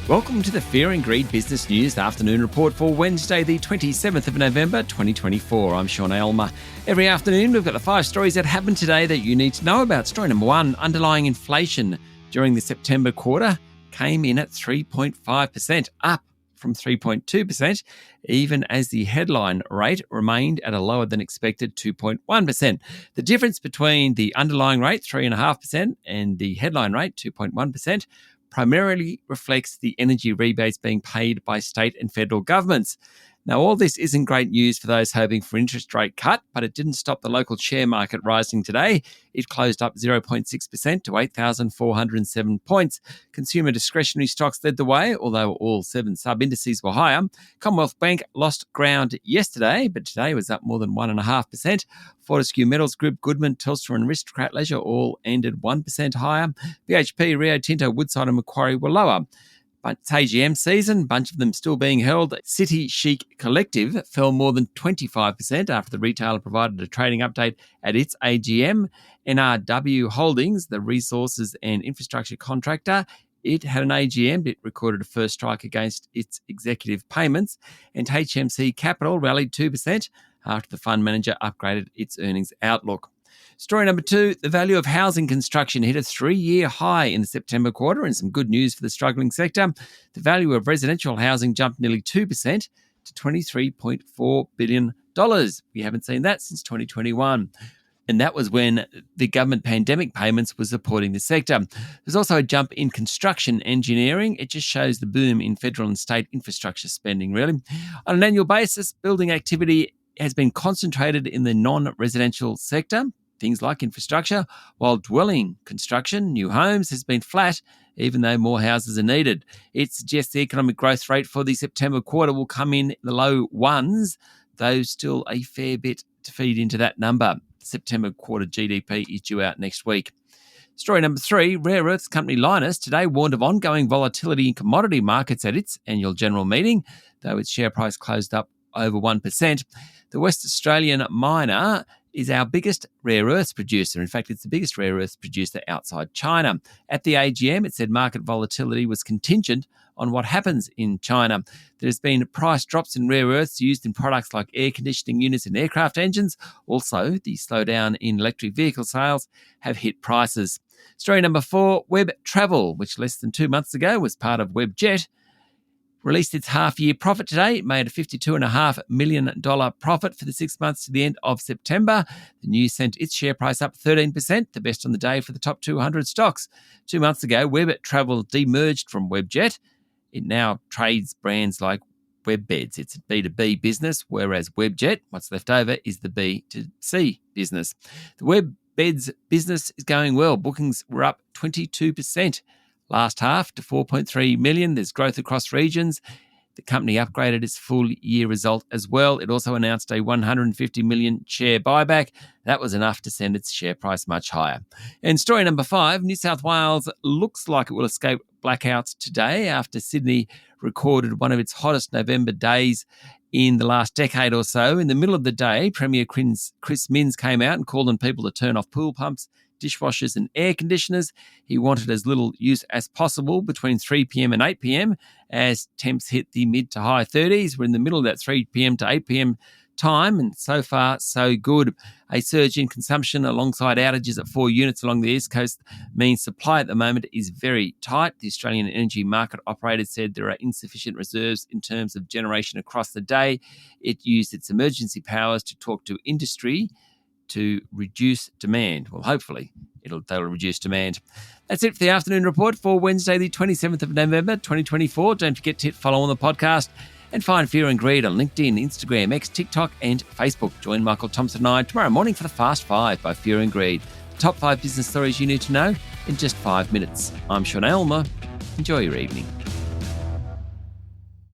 Welcome to the Fear and Greed Business News Afternoon Report for Wednesday, the 27th of November, 2024. I'm Sean Aylmer. Every afternoon, we've got the 5 stories that happened today that you need to know about. Story number 1, underlying inflation during the September quarter came in at 3.5%, up from 3.2%, even as the headline rate remained at a lower than expected 2.1%. The difference between the underlying rate, 3.5%, and the headline rate, 2.1%, primarily reflects the energy rebates being paid by state and federal governments. Now, all this isn't great news for those hoping for interest rate cut, but it didn't stop the local share market rising today. It closed up 0.6% to 8,407 points. Consumer discretionary stocks led the way, although all 7 sub-indices were higher. Commonwealth Bank lost ground yesterday, but today was up more than 1.5%. Fortescue Metals Group, Goodman, Telstra and Aristocrat Leisure all ended 1% higher. BHP, Rio Tinto, Woodside and Macquarie were lower. But it's AGM season, a bunch of them still being held. City Chic Collective fell more than 25% after the retailer provided a trading update at its AGM. NRW Holdings, the resources and infrastructure contractor, it had an AGM. It recorded a first strike against its executive payments. And HMC Capital rallied 2% after the fund manager upgraded its earnings outlook. Story number 2, the value of housing construction hit a 3-year high in the September quarter, and some good news for the struggling sector. The value of residential housing jumped nearly 2% to $23.4 billion. We haven't seen that since 2021. And that was when the government pandemic payments were supporting the sector. There's also a jump in construction engineering. It just shows the boom in federal and state infrastructure spending, really. On an annual basis, building activity has been concentrated in the non-residential sector, things like infrastructure, while dwelling construction, new homes, has been flat, even though more houses are needed. It suggests the economic growth rate for the September quarter will come in the low ones, though still a fair bit to feed into that number. September quarter GDP is due out next week. Story number 3, rare earths company Lynas today warned of ongoing volatility in commodity markets at its annual general meeting, though its share price closed up over 1%. The West Australian miner is our biggest rare earths producer. In fact, it's the biggest rare earths producer outside China. At the AGM, it said market volatility was contingent on what happens in China. There's been price drops in rare earths used in products like air conditioning units and aircraft engines. Also, the slowdown in electric vehicle sales have hit prices. Story number 4, Web Travel, which less than 2 months ago was part of Webjet, released its half-year profit today. It made a $52.5 million profit for the 6 months to the end of September. The news sent its share price up 13%, the best on the day for the top 200 stocks. 2 months ago, Web Travel demerged from Webjet. It now trades brands like WebBeds. It's a B2B business, whereas Webjet, what's left over, is the B2C business. The WebBeds business is going well. Bookings were up 22%. Last half to 4.3 million. There's growth across regions. The company upgraded its full year result as well. It also announced a 150 million share buyback. That was enough to send its share price much higher. And story number 5, New South Wales looks like it will escape blackouts today after Sydney recorded one of its hottest November days in the last decade or so. In the middle of the day, Premier Chris Minns came out and called on people to turn off pool pumps, dishwashers and air conditioners. He wanted as little use as possible between 3 p.m. and 8 p.m. as temps hit the mid to high 30s. We're in the middle of that 3 p.m. to 8 p.m. time, and so far, so good. A surge in consumption alongside outages at 4 units along the East Coast means supply at the moment is very tight. The Australian Energy Market Operator said there are insufficient reserves in terms of generation across the day. It used its emergency powers to talk to industry to reduce demand. Well, hopefully they'll reduce demand. That's it for the afternoon report for Wednesday, the 27th of November, 2024. Don't forget to hit follow on the podcast and find Fear and Greed on LinkedIn, Instagram, X, TikTok and Facebook. Join Michael Thompson and I tomorrow morning for the Fast 5 by Fear and Greed. The top 5 business stories you need to know in just 5 minutes. I'm Sean Aylmer. Enjoy your evening.